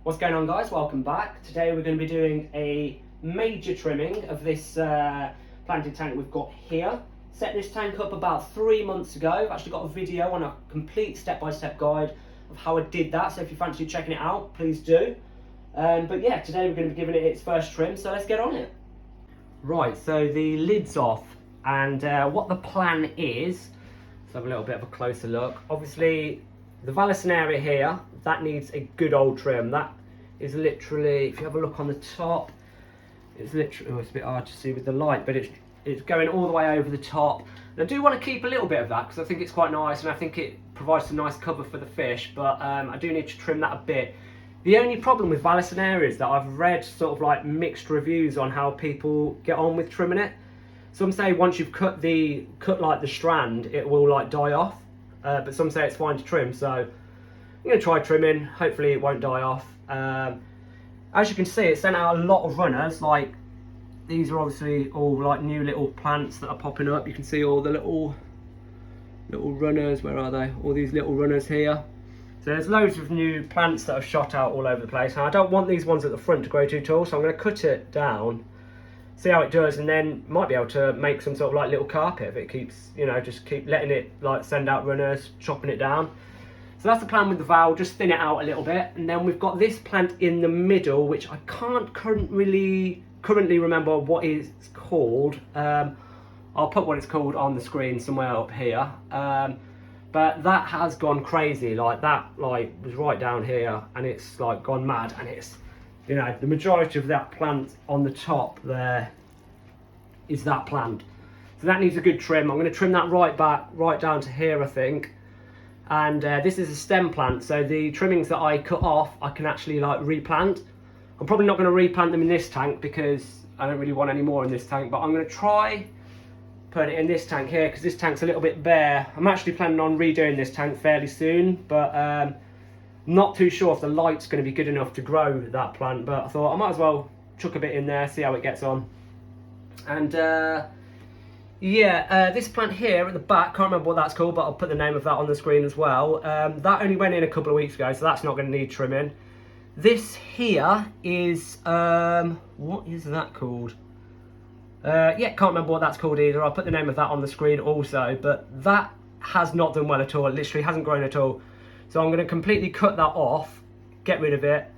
What's going on, guys? Welcome back. Today we're going to be doing a major trimming of this planting tank we've got here. Set this tank up about 3 months ago. I've actually got a video on a complete step-by-step guide of how I did that, so if you fancy checking it out, please do. But yeah, today we're going to be giving it its first trim, so let's get on it. Right, so the lid's off, and what the plan is, let's have a little bit of a closer look. Obviously, the Vallicin area here, that needs a good old trim. That is literally, if you have a look on the top, it's literally, oh, it's a bit hard to see with the light, but it's going all the way over the top. And I do want to keep a little bit of that because I think it's quite nice and I think it provides some nice cover for the fish, but I do need to trim that a bit. The only problem with Vallicin area is that I've read sort of like mixed reviews on how people get on with trimming it. Some say once you've cut like the strand, it will like die off. But some say it's fine to trim, so I'm going to try trimming. Hopefully it won't die off. As you can see, it sent out a lot of runners. Like, these are obviously all like new little plants that are popping up. You can see all the little runners. Where are they? All these little runners here. So there's loads of new plants that have shot out all over the place. And I don't want these ones at the front to grow too tall, so I'm going to cut it down, see how it does, and then might be able to make some sort of like little carpet if it keeps, you know, just keep letting it like send out runners, chopping it down. So that's the plan with the val, just thin it out a little bit. And then we've got this plant in the middle, which I can't currently remember what it's called. I'll put what it's called on the screen somewhere up here. But that has gone crazy. Like, that like was right down here and it's like gone mad, and it's, you know, the majority of that plant on the top there is that plant. So that needs a good trim. I'm going to trim that right back, right down to here, I think. And this is a stem plant, so the trimmings that I cut off, I can actually like replant. I'm probably not going to replant them in this tank because I don't really want any more in this tank, but I'm going to try put it in this tank here because this tank's a little bit bare. I'm actually planning on redoing this tank fairly soon, but not too sure if the light's going to be good enough to grow that plant, but I thought I might as well chuck a bit in there, see how it gets on. And yeah, this plant here at the back, can't remember what that's called, but I'll put the name of that on the screen as well. That only went in a couple of weeks ago, so that's not going to need trimming. This here is, what is that called? Yeah, can't remember what that's called either. I'll put the name of that on the screen also, but that has not done well at all. It literally hasn't grown at all. So I'm going to completely cut that off, get rid of it,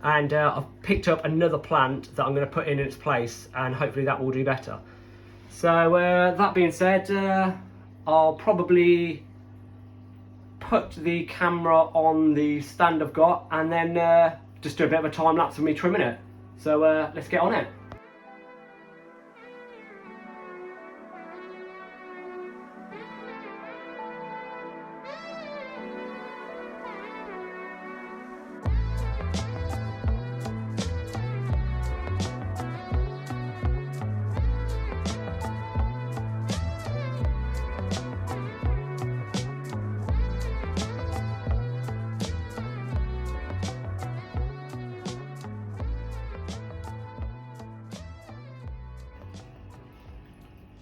and I've picked up another plant that I'm going to put in its place, and hopefully that will do better. So that being said, I'll probably put the camera on the stand I've got and then just do a bit of a time lapse of me trimming it. So let's get on it.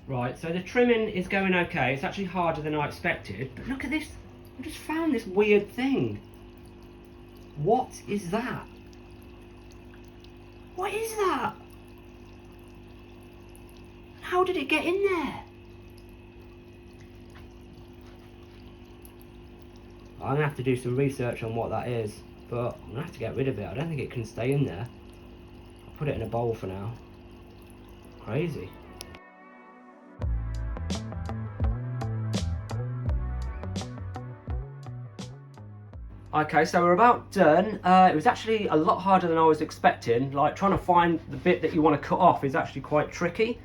Right, so the trimming is going okay. It's actually harder than I expected, but look at this. I just found this weird thing. What is that? What is that? How did it get in there? I'm gonna have to do some research on what that is, but I'm gonna have to get rid of it. I don't think it can stay in there. I'll put it in a bowl for now. Crazy. Okay, so we're about done. It was actually a lot harder than I was expecting. Like, trying to find the bit that you want to cut off is actually quite tricky.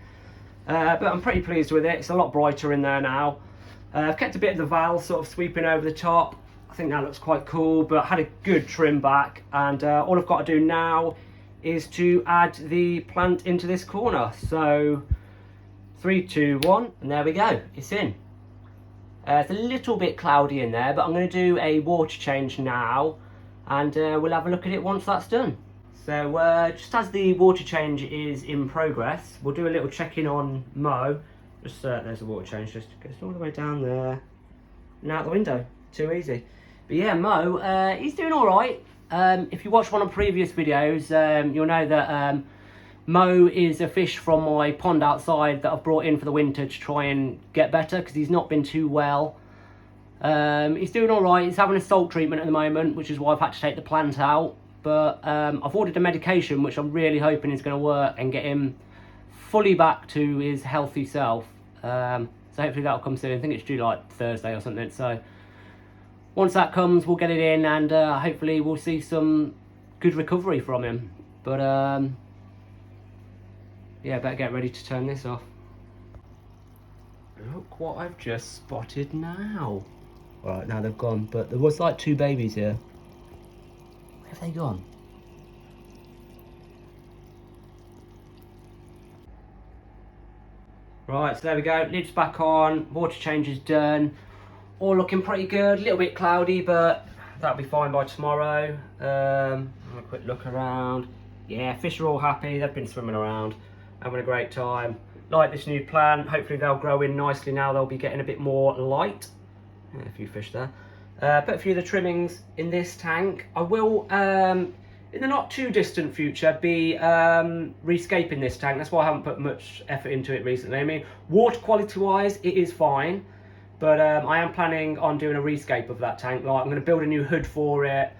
But I'm pretty pleased with it. It's a lot brighter in there now. I've kept a bit of the val sort of sweeping over the top. I think that looks quite cool, but I had a good trim back. And all I've got to do now is to add the plant into this corner. So 3, 2, 1, and there we go. It's in. It's a little bit cloudy in there, but I'm going to do a water change now, and we'll have a look at it once that's done. So just as the water change is in progress, we'll do a little check-in on Mo. Just there's the water change, just goes all the way down there and out the window. Too easy. But yeah, Mo, he's doing all right. if you watched one of the previous videos, you'll know that Mo is a fish from my pond outside that I've brought in for the winter to try and get better, because he's not been too well. He's doing alright. He's having a salt treatment at the moment, which is why I've had to take the plant out. But I've ordered a medication which I'm really hoping is going to work and get him fully back to his healthy self. So hopefully that'll come soon. I think it's due like Thursday or something. So once that comes, we'll get it in, and hopefully we'll see some good recovery from him. But yeah, better get ready to turn this off. Look what I've just spotted now. Alright, now they've gone, but there was like 2 babies here. Where have they gone? Right, so there we go, lid's back on, water change is done. All looking pretty good, a little bit cloudy, but that'll be fine by tomorrow. Have a quick look around. Yeah, fish are all happy, they've been swimming around, having a great time. Like this new plant, hopefully they'll grow in nicely now, they'll be getting a bit more light. Yeah, a few fish there. Put a few of the trimmings in this tank. I will, in the not too distant future, be rescaping this tank. That's why I haven't put much effort into it recently. I mean, water quality wise, it is fine. But I am planning on doing a rescape of that tank. Like, I'm going to build a new hood for it.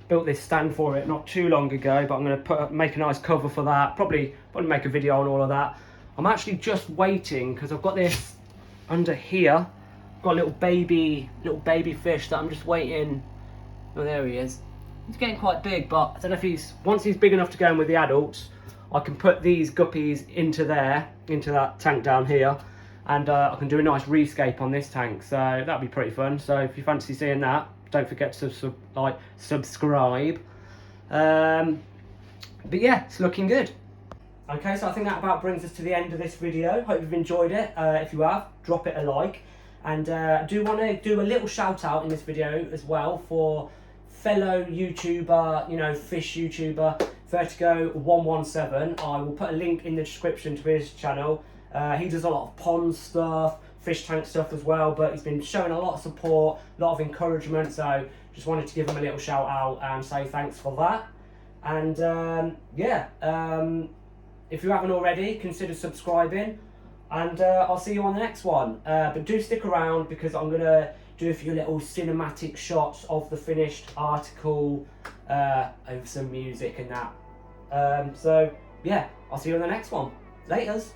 Built this stand for it not too long ago, but I'm going to make a nice cover for that. Probably make a video on all of that. I'm actually just waiting because I've got this under here. Got a little baby fish that I'm just waiting. Oh, there he is. He's getting quite big, but I don't know if once he's big enough to go in with the adults, I can put these guppies into that tank down here, and I can do a nice rescape on this tank. So that'll be pretty fun. So if you fancy seeing that, don't forget to subscribe. But yeah, it's looking good. Okay, so I think that about brings us to the end of this video. Hope you've enjoyed it. If you have, drop it a like. And I do want to do a little shout out in this video as well for fellow YouTuber, you know, fish YouTuber, Vertigo117. I will put a link in the description to his channel. He does a lot of pond stuff, fish tank stuff as well, but he's been showing a lot of support, a lot of encouragement, so just wanted to give him a little shout out and say thanks for that. And yeah, if you haven't already, consider subscribing. And I'll see you on the next one. But do stick around, because I'm going to do a few little cinematic shots of the finished article over some music and that. So, yeah, I'll see you on the next one. Laters.